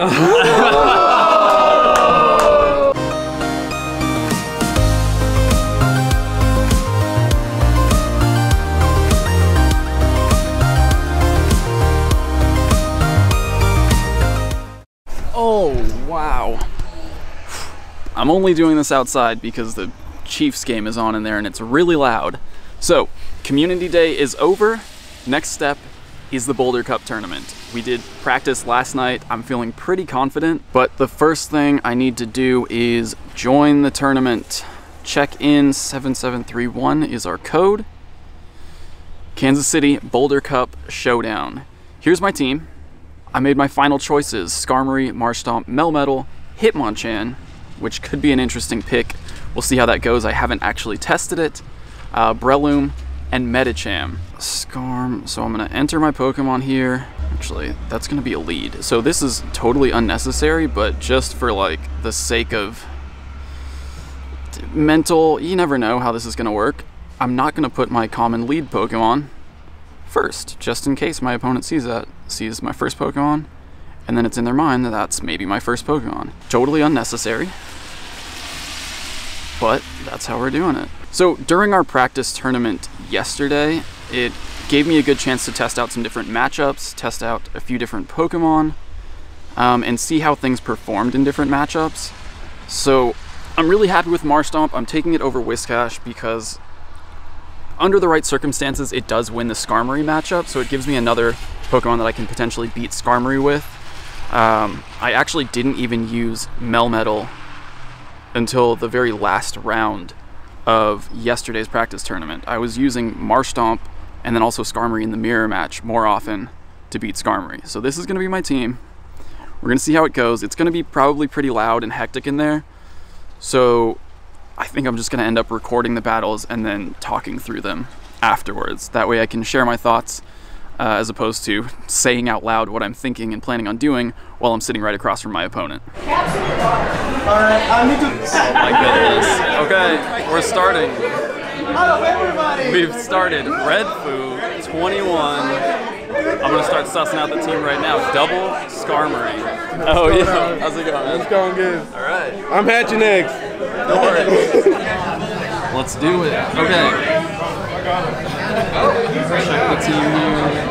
Oh, wow. I'm only doing this outside because the Chiefs game is on in there and it's really loud. So, Community Day is over. Next step is the Boulder Cup tournament. We did practice last night. I'm feeling pretty confident, but the first thing I need to do is join the tournament. Check in 7731 is our code. Kansas City Boulder Cup Showdown. Here's my team. I made my final choices: Skarmory, Marshtomp, Melmetal, Hitmonchan, which could be an interesting pick. We'll see how that goes. I haven't actually tested it. Breloom and Medicham. So I'm gonna enter my Pokemon here. Actually, that's gonna be a lead. So this is totally unnecessary, but just for like the sake of mental, you never know how this is gonna work. I'm not gonna put my common lead Pokemon first, just in case my opponent sees my first Pokemon, and then it's in their mind that that's maybe my first Pokemon. Totally unnecessary, but that's how we're doing it. So during our practice tournament yesterday, it gave me a good chance to test out some different matchups, test out a few different Pokemon, and see how things performed in different matchups. So I'm really happy with Marshtomp. I'm taking it over Whiscash because under the right circumstances, it does win the Skarmory matchup, so it gives me another Pokemon that I can potentially beat Skarmory with. I actually didn't even use Melmetal until the very last round of yesterday's practice tournament. I was using Marshtomp and then also Skarmory in the mirror match more often to beat Skarmory. So this is going to be my team. We're going to see how it goes. It's going to be probably pretty loud and hectic in there, so I think I'm just going to end up recording the battles and then talking through them afterwards. That way I can share my thoughts as opposed to saying out loud what I'm thinking and planning on doing while I'm sitting right across from my opponent. Oh my goodness. Okay, we're starting. We've started Red Foo 21. I'm gonna start sussing out the team right now. Double Skarmory. Oh yeah, how's it going, man? It's going good. All right. I'm hatching eggs. No worries. Let's do it. Okay. Check the team here.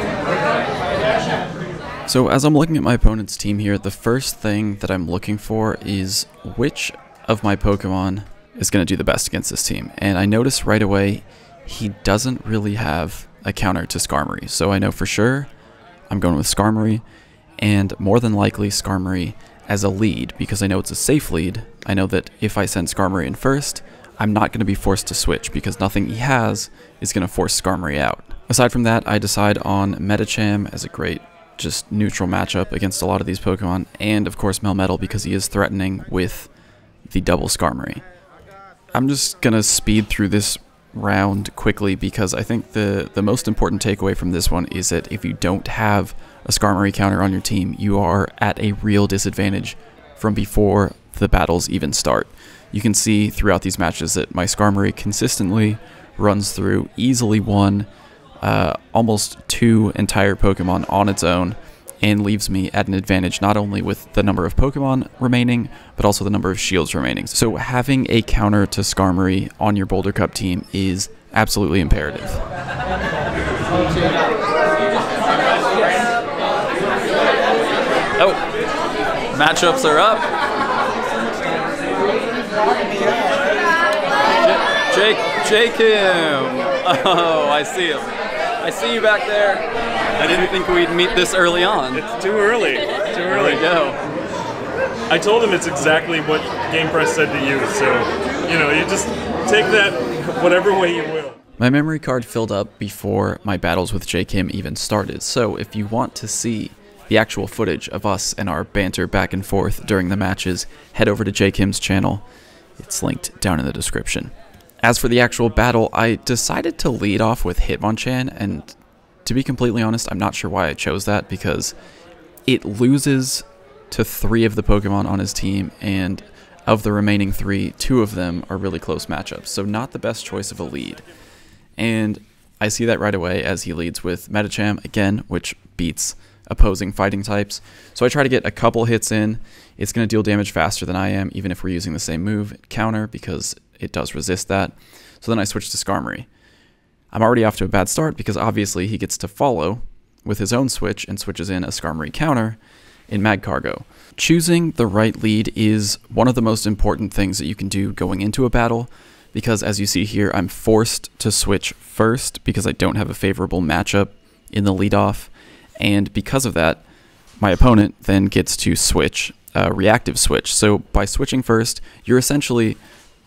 So as I'm looking at my opponent's team here, the first thing that I'm looking for is which of my Pokemon is going to do the best against this team. And I notice right away he doesn't really have a counter to Skarmory. So I know for sure I'm going with Skarmory, and more than likely Skarmory as a lead, because I know it's a safe lead. I know that if I send Skarmory in first, I'm not going to be forced to switch because nothing he has is going to force Skarmory out. Aside from that, I decide on Medicham as a great just neutral matchup against a lot of these Pokemon, and of course Melmetal because he is threatening with the double Skarmory. I'm just going to speed through this round quickly because I think the most important takeaway from this one is that if you don't have a Skarmory counter on your team, you are at a real disadvantage from before the battles even start. You can see throughout these matches that my Skarmory consistently runs through easily almost 2 entire Pokemon on its own and leaves me at an advantage not only with the number of Pokemon remaining, but also the number of shields remaining. So having a counter to Skarmory on your Boulder Cup team is absolutely imperative. Oh, matchups are up. Jake him. Oh, I see him. I see you back there. I didn't think we'd meet this early on. It's too early. Too early. There we go. I told him it's exactly what Game Press said to use, so, you know, you just take that whatever way you will. My memory card filled up before my battles with J. Kim even started, so if you want to see the actual footage of us and our banter back and forth during the matches, head over to J. Kim's channel. It's linked down in the description. As for the actual battle, I decided to lead off with Hitmonchan, and to be completely honest, I'm not sure why I chose that, because it loses to 3 of the Pokemon on his team, and of the remaining 3, 2 of them are really close matchups, so not the best choice of a lead. And I see that right away as he leads with Medicham, again, which beats opposing fighting types. So I try to get a couple hits in. It's going to deal damage faster than I am, even if we're using the same move, counter, because it does resist that. So then I switch to Skarmory. I'm already off to a bad start because obviously he gets to follow with his own switch and switches in a Skarmory counter in Magcargo. Choosing the right lead is one of the most important things that you can do going into a battle, because as you see here, I'm forced to switch first because I don't have a favorable matchup in the leadoff, and because of that, my opponent then gets to switch, reactive switch. So by switching first, you're essentially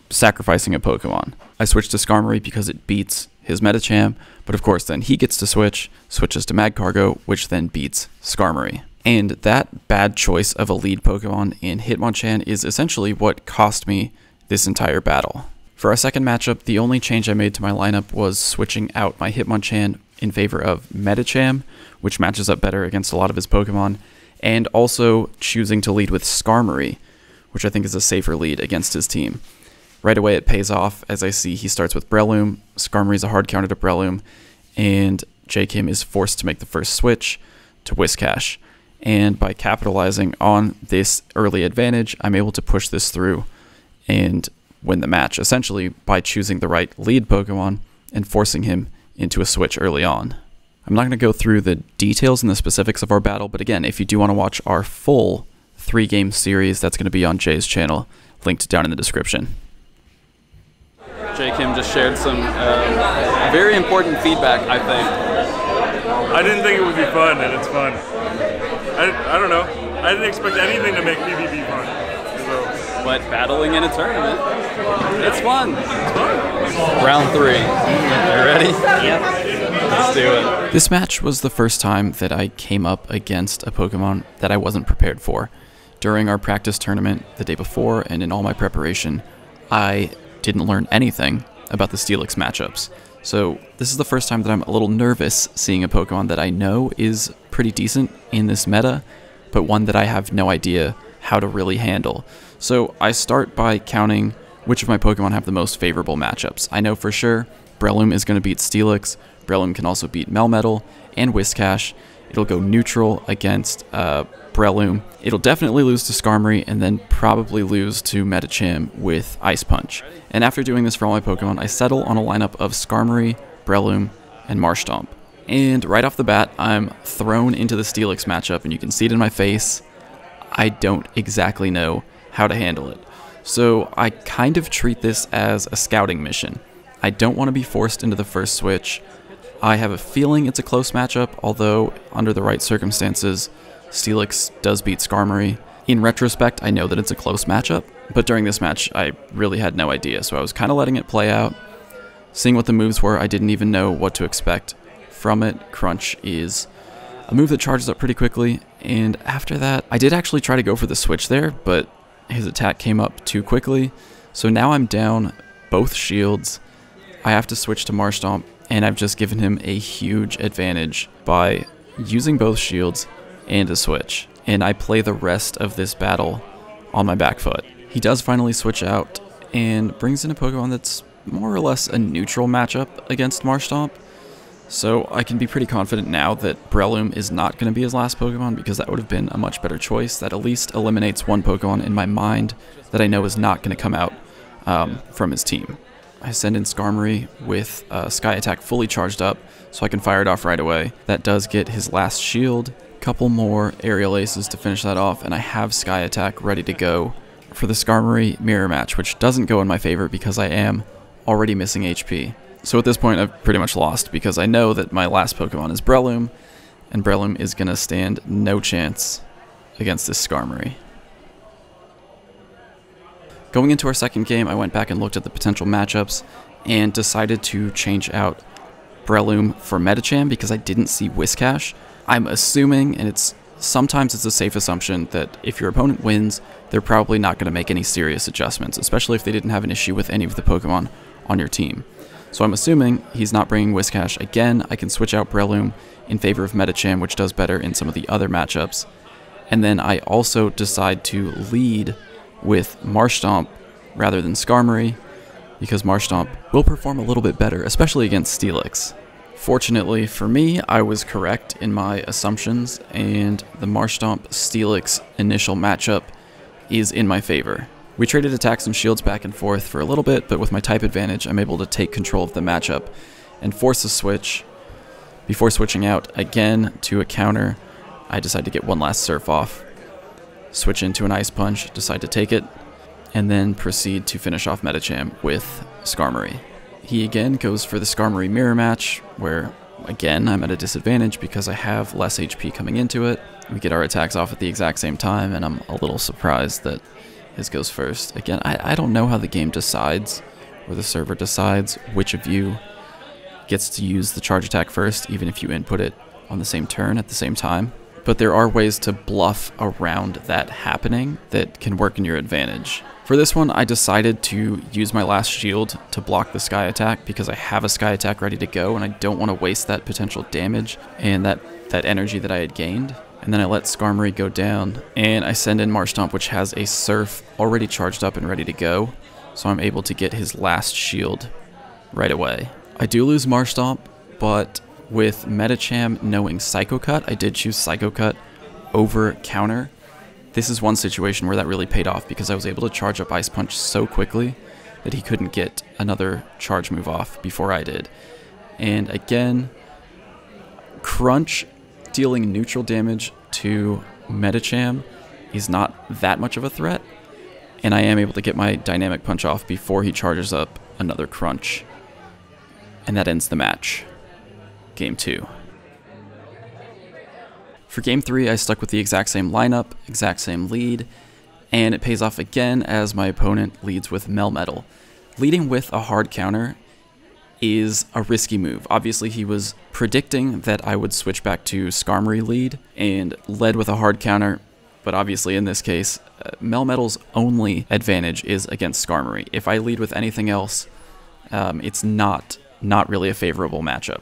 sacrificing a Pokemon. I switch to Skarmory because it beats his Medicham, but of course then he gets to switches to Magcargo, which then beats Skarmory. And that bad choice of a lead Pokemon in Hitmonchan is essentially what cost me this entire battle. For our second matchup, the only change I made to my lineup was switching out my Hitmonchan in favor of Medicham, which matches up better against a lot of his Pokemon, and also choosing to lead with Skarmory, which I think is a safer lead against his team. Right away it pays off, as I see he starts with Breloom, Skarmory's a hard counter to Breloom, and Medicham is forced to make the first switch to Whiscash. And by capitalizing on this early advantage, I'm able to push this through and win the match, essentially by choosing the right lead Pokemon and forcing him into a switch early on. I'm not going to go through the details and the specifics of our battle, but again, if you do want to watch our full 3-game series, that's going to be on Jay's channel, linked down in the description. Medicham just shared some very important feedback, I think. I didn't think it would be fun, and it's fun. I don't know. I didn't expect anything to make PvP fun. So. But battling in a tournament, it's fun. It's fun. Round 3. You ready? Yep. Let's do it. This match was the first time that I came up against a Pokemon that I wasn't prepared for. During our practice tournament the day before and in all my preparation, I didn't learn anything about the Steelix matchups. So this is the first time that I'm a little nervous seeing a Pokemon that I know is pretty decent in this meta, but one that I have no idea how to really handle. So I start by counting which of my Pokemon have the most favorable matchups. I know for sure Breloom is going to beat Steelix, Breloom can also beat Melmetal and Whiscash. It'll go neutral against Breloom. It'll definitely lose to Skarmory and then probably lose to Medicham with Ice Punch. And after doing this for all my Pokemon, I settle on a lineup of Skarmory, Breloom, and Marshtomp. And right off the bat, I'm thrown into the Steelix matchup, and you can see it in my face. I don't exactly know how to handle it. So I kind of treat this as a scouting mission. I don't want to be forced into the first switch. I have a feeling it's a close matchup, although under the right circumstances, Steelix does beat Skarmory. In retrospect, I know that it's a close matchup, but during this match, I really had no idea, so I was kind of letting it play out. Seeing what the moves were, I didn't even know what to expect from it. Crunch is a move that charges up pretty quickly, and after that, I did actually try to go for the switch there, but his attack came up too quickly, so now I'm down both shields. I have to switch to Marshtomp, and I've just given him a huge advantage by using both shields and a switch. And I play the rest of this battle on my back foot. He does finally switch out and brings in a Pokemon that's more or less a neutral matchup against Marshtomp. So I can be pretty confident now that Breloom is not going to be his last Pokemon, because that would have been a much better choice. That at least eliminates one Pokemon in my mind that I know is not going to come out from his team. I send in Skarmory with Sky Attack fully charged up, so I can fire it off right away. That does get his last shield. Couple more Aerial Aces to finish that off, and I have Sky Attack ready to go for the Skarmory Mirror Match, which doesn't go in my favor because I am already missing HP. So at this point, I've pretty much lost, because I know that my last Pokemon is Breloom, and Breloom is going to stand no chance against this Skarmory. Going into our second game, I went back and looked at the potential matchups and decided to change out Breloom for Medicham because I didn't see Whiscash. I'm assuming, and sometimes it's a safe assumption, that if your opponent wins, they're probably not going to make any serious adjustments, especially if they didn't have an issue with any of the Pokemon on your team. So I'm assuming he's not bringing Whiscash again. I can switch out Breloom in favor of Medicham, which does better in some of the other matchups. And then I also decide to lead with Marshtomp rather than Skarmory, because Marshtomp will perform a little bit better, especially against Steelix. Fortunately for me, I was correct in my assumptions, and the Marshtomp Steelix initial matchup is in my favor. We traded attacks and shields back and forth for a little bit, but with my type advantage, I'm able to take control of the matchup and force a switch. Before switching out again to a counter, I decide to get one last Surf off, switch into an Ice Punch, decide to take it, and then proceed to finish off Medicham with Skarmory. He again goes for the Skarmory mirror match, where again I'm at a disadvantage because I have less HP coming into it. We get our attacks off at the exact same time, and I'm a little surprised that his goes first. Again, I don't know how the game decides, or the server decides, which of you gets to use the charge attack first, even if you input it on the same turn at the same time. But there are ways to bluff around that happening that can work in your advantage. For this one, I decided to use my last shield to block the Sky attack because I have a Sky attack ready to go and I don't want to waste that potential damage and that energy that I had gained. And then I let Skarmory go down and I send in Marshtomp, which has a Surf already charged up and ready to go. So I'm able to get his last shield right away. I do lose Marshtomp, but with Medicham knowing Psycho Cut, I did choose Psycho Cut over counter. This is one situation where that really paid off because I was able to charge up Ice Punch so quickly that he couldn't get another charge move off before I did. And again, Crunch dealing neutral damage to Medicham is not that much of a threat, and I am able to get my Dynamic Punch off before he charges up another Crunch. And that ends the match. Game 2. For Game 3, I stuck with the exact same lineup, exact same lead, and it pays off again as my opponent leads with Melmetal. Leading with a hard counter is a risky move. Obviously, he was predicting that I would switch back to Skarmory lead and led with a hard counter, but obviously in this case, Melmetal's only advantage is against Skarmory. If I lead with anything else, it's not really a favorable matchup.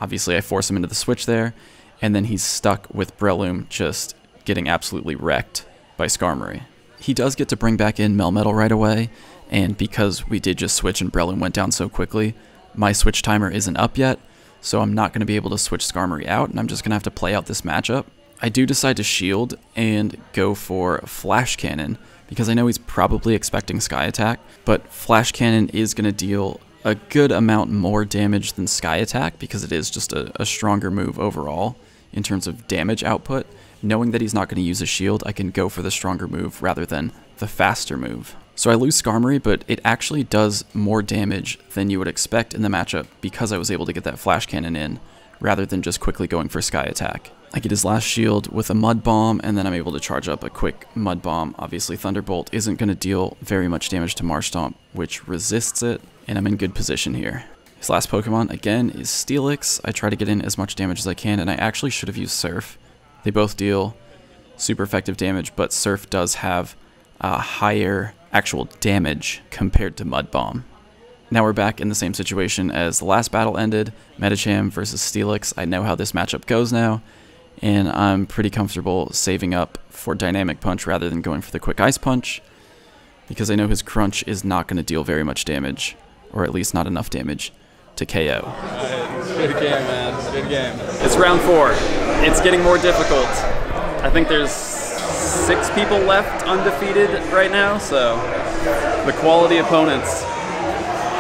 Obviously, I force him into the switch there, and then he's stuck with Breloom just getting absolutely wrecked by Skarmory. He does get to bring back in Melmetal right away, and because we did just switch and Breloom went down so quickly, my switch timer isn't up yet, so I'm not going to be able to switch Skarmory out, and I'm just going to have to play out this matchup. I do decide to shield and go for Flash Cannon, because I know he's probably expecting Sky Attack, but Flash Cannon is going to deal a good amount more damage than Sky Attack because it is just a stronger move overall in terms of damage output. Knowing that he's not going to use a shield, I can go for the stronger move rather than the faster move. So I lose Skarmory, but it actually does more damage than you would expect in the matchup because I was able to get that Flash Cannon in rather than just quickly going for Sky Attack. I get his last shield with a Mud Bomb, and then I'm able to charge up a quick Mud Bomb. Obviously, Thunderbolt isn't going to deal very much damage to Marshtomp, which resists it, and I'm in good position here. His last Pokemon, again, is Steelix. I try to get in as much damage as I can, and I actually should have used Surf. They both deal super effective damage, but Surf does have a higher actual damage compared to Mud Bomb. Now we're back in the same situation as the last battle ended, Medicham versus Steelix. I know how this matchup goes now, and I'm pretty comfortable saving up for Dynamic Punch rather than going for the quick Ice Punch, because I know his Crunch is not going to deal very much damage, or at least not enough damage to KO. Good game, man. Good game. It's round 4. It's getting more difficult. I think there's 6 people left undefeated right now, so the quality opponents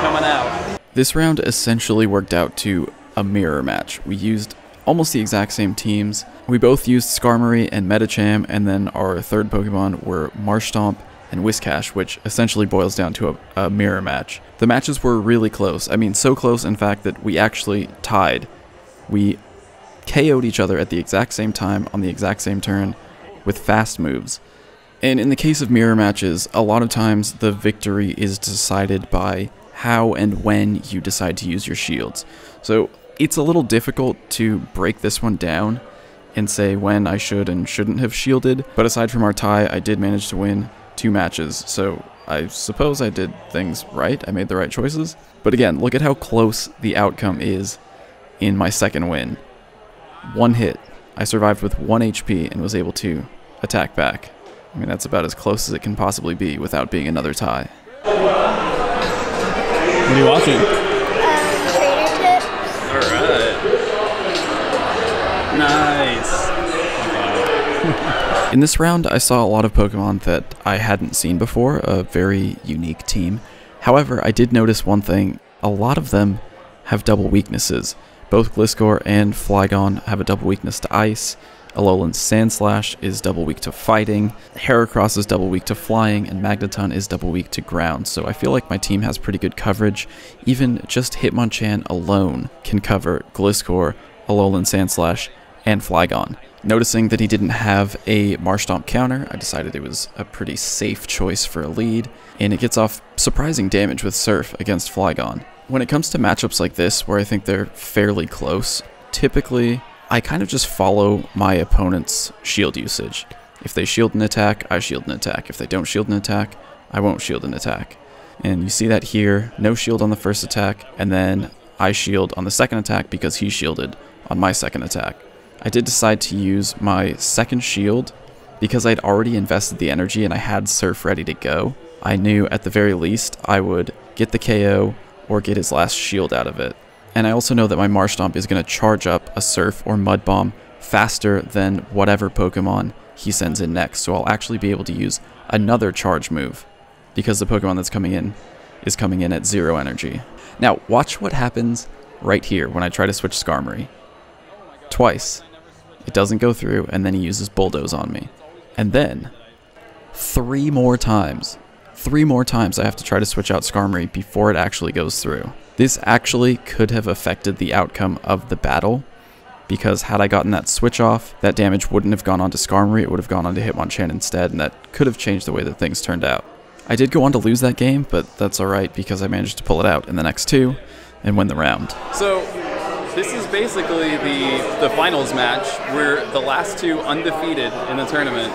coming out. This round essentially worked out to a mirror match. We used almost the exact same teams. We both used Skarmory and Medicham, and then our third Pokemon were Marshtomp and Whiscash, which essentially boils down to a mirror match. The matches were really close. I mean, so close, in fact, that we actually tied. We KO'd each other at the exact same time on the exact same turn with fast moves. And in the case of mirror matches, a lot of times the victory is decided by how and when you decide to use your shields. So it's a little difficult to break this one down and say when I should and shouldn't have shielded, but aside from our tie, I did manage to win 2 matches, so I suppose I did things right. I made the right choices. But again, look at how close the outcome is in my second win. 1 hit. I survived with 1 HP and was able to attack back. I mean, that's about as close as it can possibly be without being another tie. What are you watching? Trader Tips. Alright. Nice. In this round, I saw a lot of Pokemon that I hadn't seen before, a very unique team. However, I did notice one thing. A lot of them have double weaknesses. Both Gliscor and Flygon have a double weakness to Ice. Alolan Sandslash is double weak to Fighting. Heracross is double weak to Flying, and Magneton is double weak to Ground. So I feel like my team has pretty good coverage. Even just Hitmonchan alone can cover Gliscor, Alolan Sandslash, and Flygon. Noticing that he didn't have a Marshtomp counter, I decided it was a pretty safe choice for a lead, and it gets off surprising damage with Surf against Flygon. When it comes to matchups like this, where I think they're fairly close, typically I kind of just follow my opponent's shield usage. If they shield an attack, I shield an attack. If they don't shield an attack, I won't shield an attack. And you see that here, no shield on the first attack, and then I shield on the second attack because he shielded on my second attack. I did decide to use my second shield because I'd already invested the energy and I had Surf ready to go. I knew at the very least I would get the KO or get his last shield out of it. And I also know that my Marshtomp is going to charge up a Surf or Mud Bomb faster than whatever Pokemon he sends in next. So I'll actually be able to use another charge move because the Pokemon that's coming in is coming in at 0 energy. Now watch what happens right here when I try to switch Skarmory. Twice. It doesn't go through, and then he uses Bulldoze on me. And then, 3 more times I have to try to switch out Skarmory before it actually goes through. This actually could have affected the outcome of the battle, because had I gotten that switch off, that damage wouldn't have gone onto Skarmory, it would have gone onto Hitmonchan instead, and that could have changed the way that things turned out. I did go on to lose that game, but that's alright because I managed to pull it out in the next 2 and win the round. So, this is basically the finals match. We're the last 2 undefeated in the tournament.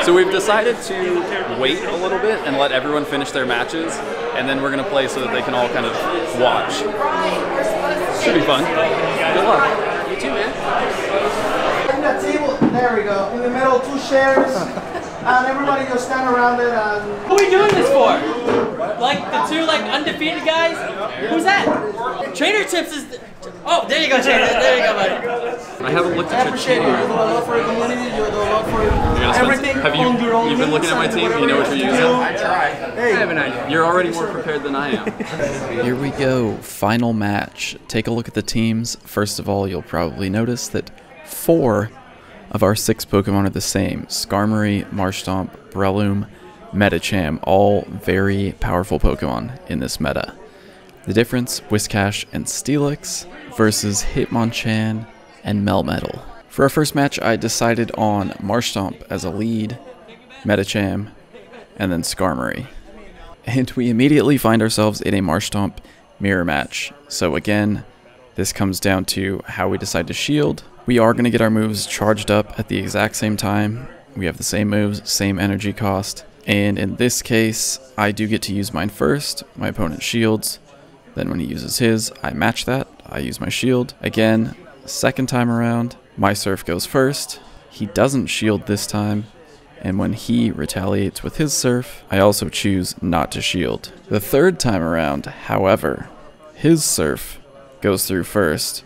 So we've decided to wait a little bit and let everyone finish their matches, and then we're going to play so that they can all kind of watch. Should be fun. Good luck. You too, man. In the table, there we go. In the middle, 2 chairs. And everybody just stand around it and... Who are we doing this for? Like the 2 undefeated guys? Who's that? Trainer Tips is... Oh, there you go, Trainer. There you go, buddy. I haven't looked at your team. You do a lot for the community, you do a lot for everything. Have you been looking at my team? You know what you're using? I try. Hey. I have an idea. You're already more prepared than I am. Here we go, final match. Take a look at the teams. First of all, you'll probably notice that 4 of our 6 Pokemon are the same. Skarmory, Marshtomp, Breloom, Medicham, all very powerful Pokemon in this meta. The difference, Whiscash and Steelix versus Hitmonchan and Melmetal. For our first match, I decided on Marshtomp as a lead, Medicham, and then Skarmory. And we immediately find ourselves in a Marshtomp mirror match. So again, this comes down to how we decide to shield. We are going to get our moves charged up at the exact same time. We have the same moves, same energy cost. And in this case, I do get to use mine first. My opponent shields. Then when he uses his, I match that. I use my shield. Again, second time around, my Surf goes first. He doesn't shield this time. And when he retaliates with his Surf, I also choose not to shield. The third time around, however, his Surf goes through first.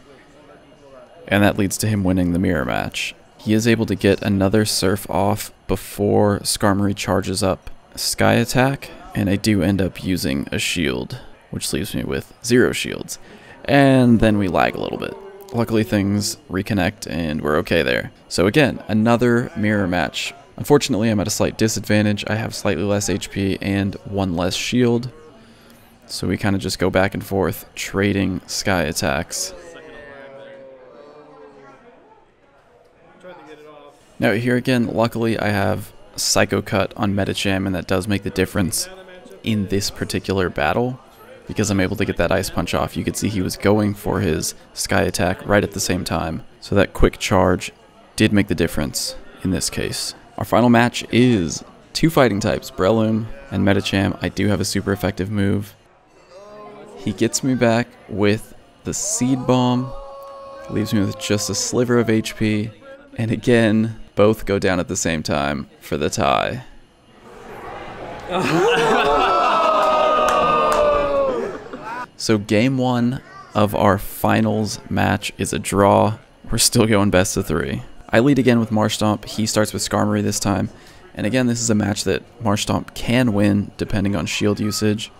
And that leads to him winning the mirror match. He is able to get another Surf off before Skarmory charges up Sky Attack, and I do end up using a shield, which leaves me with 0 shields. And then we lag a little bit. Luckily things reconnect and we're okay there. So again, another mirror match. Unfortunately, I'm at a slight disadvantage. I have slightly less HP and 1 less shield. So we kind of just go back and forth, trading Sky Attacks. Now here again, luckily I have Psycho Cut on Medicham, and that does make the difference in this particular battle, because I'm able to get that Ice Punch off. You could see he was going for his Sky Attack right at the same time, so that quick charge did make the difference in this case. Our final match is 2 fighting types, Breloom and Medicham. I do have a super effective move. He gets me back with the Seed Bomb, leaves me with just a sliver of HP, and again, both go down at the same time for the tie. So game 1 of our finals match is a draw. We're still going best of 3. I lead again with Marshtomp. He starts with Skarmory this time. And again, this is a match that Marshtomp can win depending on shield usage.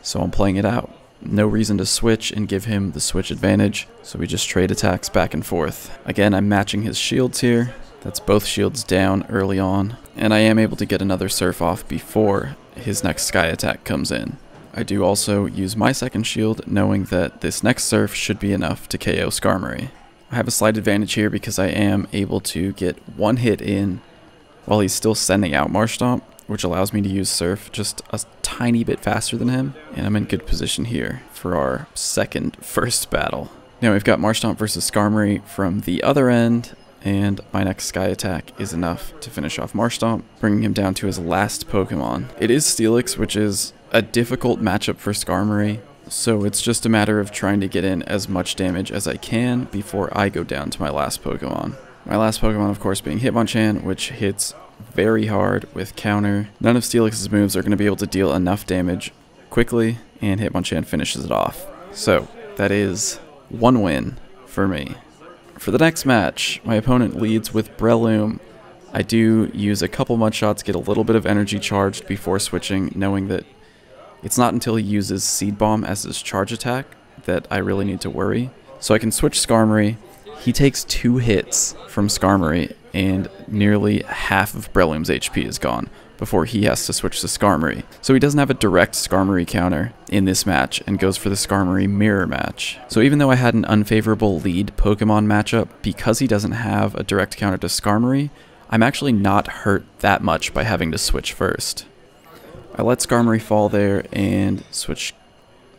So I'm playing it out. No reason to switch and give him the switch advantage. So we just trade attacks back and forth. Again, I'm matching his shields here. That's both shields down early on. And I am able to get another Surf off before his next Sky attack comes in. I do also use my second shield, knowing that this next Surf should be enough to KO Skarmory. I have a slight advantage here because I am able to get one hit in while he's still sending out Marshtomp, which allows me to use Surf just a tiny bit faster than him, and I'm in good position here for our first battle. Now we've got Marshtomp versus Skarmory from the other end, and my next Sky attack is enough to finish off Marshtomp, bringing him down to his last Pokemon. It is Steelix, which is a difficult matchup for Skarmory, so it's just a matter of trying to get in as much damage as I can before I go down to my last Pokemon. My last Pokemon, of course, being Hitmonchan, which hits very hard with counter. None of Steelix's moves are going to be able to deal enough damage quickly, and Hitmonchan finishes it off. So that is 1 win for me. For the next match, my opponent leads with Breloom. I do use a couple mud shots, get a little bit of energy charged before switching, knowing that it's not until he uses Seed Bomb as his charge attack that I really need to worry. So I can switch Skarmory. He takes 2 hits from Skarmory, and nearly half of Breloom's HP is gone before he has to switch to Skarmory. So he doesn't have a direct Skarmory counter in this match and goes for the Skarmory mirror match. So even though I had an unfavorable lead Pokemon matchup, because he doesn't have a direct counter to Skarmory, I'm actually not hurt that much by having to switch first. I let Skarmory fall there and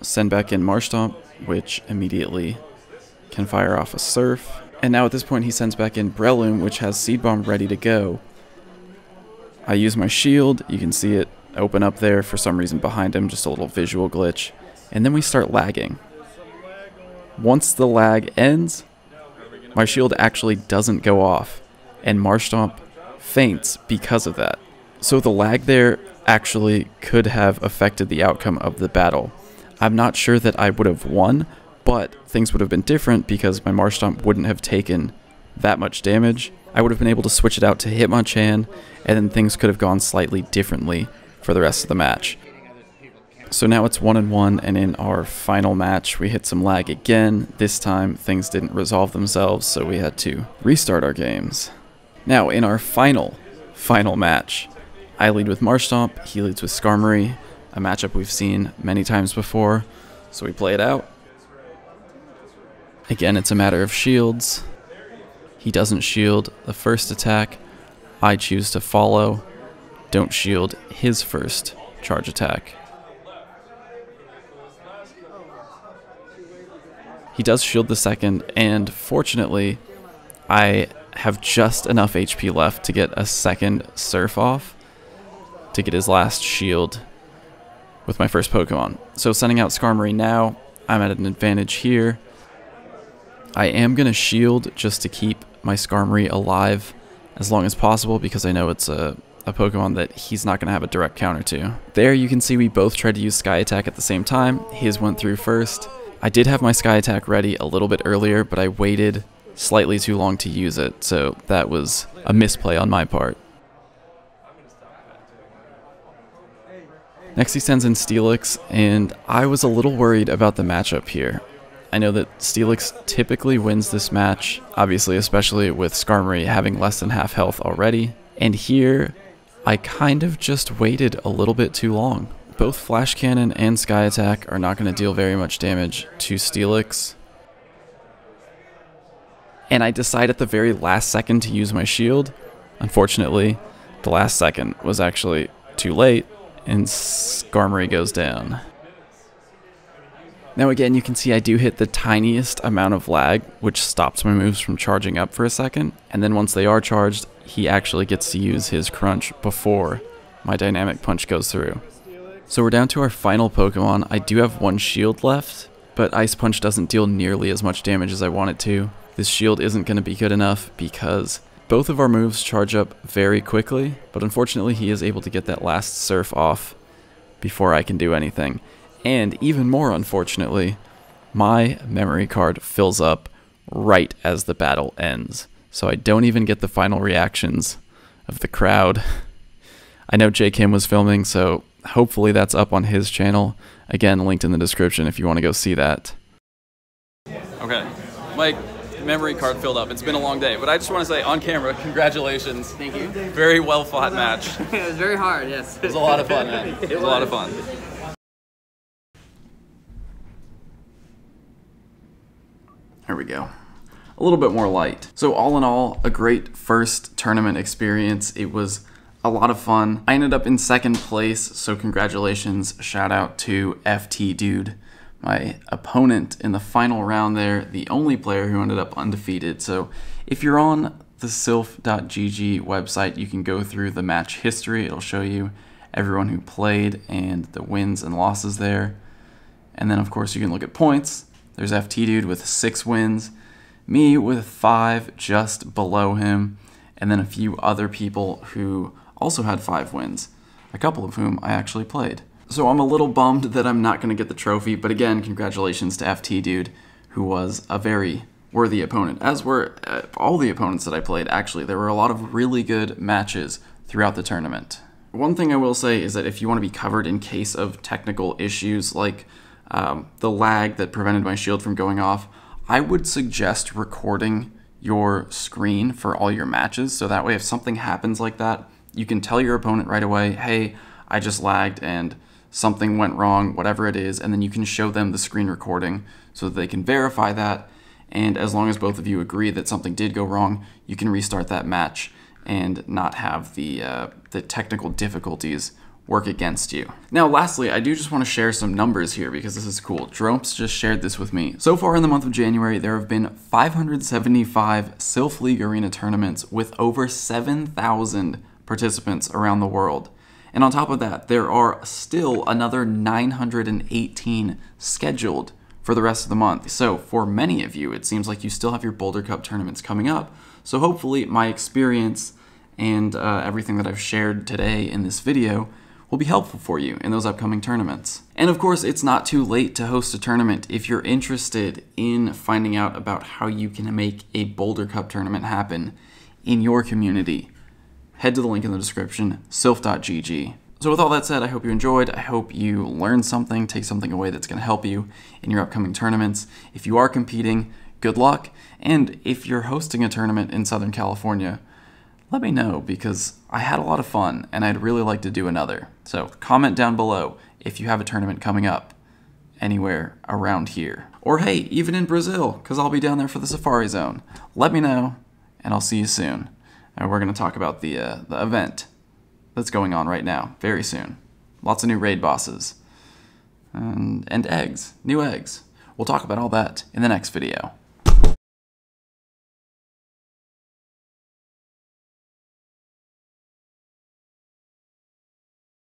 send back in Marshtomp, which immediately can fire off a Surf. And now at this point he sends back in Breloom, which has Seed Bomb ready to go. I use my shield, you can see it open up there for some reason behind him, just a little visual glitch. And then we start lagging. Once the lag ends, my shield actually doesn't go off, and Marshtomp faints because of that. So the lag there actually could have affected the outcome of the battle. I'm not sure that I would have won, but things would have been different because my Marshtomp wouldn't have taken that much damage. I would have been able to switch it out to Hitmonchan, and then things could have gone slightly differently for the rest of the match. So now it's 1-1, and in our final match we hit some lag again. This time things didn't resolve themselves, so we had to restart our games. Now in our final match, I lead with Marshtomp, he leads with Skarmory, a matchup we've seen many times before, so we play it out. Again, it's a matter of shields. He doesn't shield the first attack. I choose to follow, don't shield his first charge attack. He does shield the second, and fortunately, I have just enough HP left to get a second Surf off to get his last shield with my first Pokemon. So sending out Skarmory now, I'm at an advantage here. I am going to shield just to keep my Skarmory alive as long as possible because I know it's a Pokemon that he's not going to have a direct counter to. There you can see we both tried to use Sky Attack at the same time. His went through first. I did have my Sky Attack ready a little bit earlier, but I waited slightly too long to use it, so that was a misplay on my part. Next he sends in Steelix, and I was a little worried about the matchup here. I know that Steelix typically wins this match, obviously especially with Skarmory having less than half health already, and here I kind of just waited a little bit too long. Both Flash Cannon and Sky Attack are not going to deal very much damage to Steelix, and I decide at the very last second to use my shield. Unfortunately, the last second was actually too late, and Skarmory goes down. Now again, you can see I do hit the tiniest amount of lag, which stops my moves from charging up for a second, and then once they are charged, he actually gets to use his Crunch before my Dynamic Punch goes through. So we're down to our final Pokemon. I do have one shield left, but Ice Punch doesn't deal nearly as much damage as I want it to. This shield isn't going to be good enough because both of our moves charge up very quickly, but unfortunately he is able to get that last Surf off before I can do anything. And even more unfortunately, my memory card fills up right as the battle ends. So I don't even get the final reactions of the crowd. I know J. Kim was filming, so hopefully that's up on his channel. Again, linked in the description if you want to go see that. Okay, my memory card filled up. It's been a long day, but I just want to say on camera, congratulations. Thank you. Very well fought match. It was very hard, yes. It was a lot of fun, man. It was a lot of fun. There we go. A little bit more light. So all in all, a great first tournament experience. It was a lot of fun. I ended up in second place, so congratulations. Shout out to FT Dude, my opponent in the final round there, the only player who ended up undefeated. So if you're on the Silph.gg website, you can go through the match history. It'll show you everyone who played and the wins and losses there. And then of course you can look at points. There's FT Dude with 6 wins, me with 5 just below him, and then a few other people who also had 5 wins, a couple of whom I actually played. So I'm a little bummed that I'm not going to get the trophy, but again, congratulations to FT Dude, who was a very worthy opponent, as were all the opponents that I played. Actually, there were a lot of really good matches throughout the tournament. One thing I will say is that if you want to be covered in case of technical issues like the lag that prevented my shield from going off, I would suggest recording your screen for all your matches, so that way if something happens like that, you can tell your opponent right away, hey, I just lagged and something went wrong, whatever it is, and then you can show them the screen recording so that they can verify that, and as long as both of you agree that something did go wrong, you can restart that match and not have the technical difficulties work against you. Now lastly, I do just want to share some numbers here because this is cool. Dromps just shared this with me. So far in the month of January, there have been 575 Silph League Arena tournaments with over 7,000 participants around the world. And on top of that, there are still another 918 scheduled for the rest of the month. So for many of you, it seems like you still have your Boulder Cup tournaments coming up. So hopefully my experience and everything that I've shared today in this video will be helpful for you in those upcoming tournaments. And of course, it's not too late to host a tournament. If you're interested in finding out about how you can make a Boulder Cup tournament happen in your community, head to the link in the description, silph.gg. So with all that said, I hope you enjoyed. I hope you learned something, take something away that's gonna help you in your upcoming tournaments. If you are competing, good luck. And if you're hosting a tournament in Southern California, let me know because I had a lot of fun and I'd really like to do another. So comment down below if you have a tournament coming up anywhere around here. Or hey, even in Brazil, because I'll be down there for the Safari Zone. Let me know and I'll see you soon. And we're going to talk about the event that's going on right now, very soon. Lots of new raid bosses and eggs, new eggs. We'll talk about all that in the next video.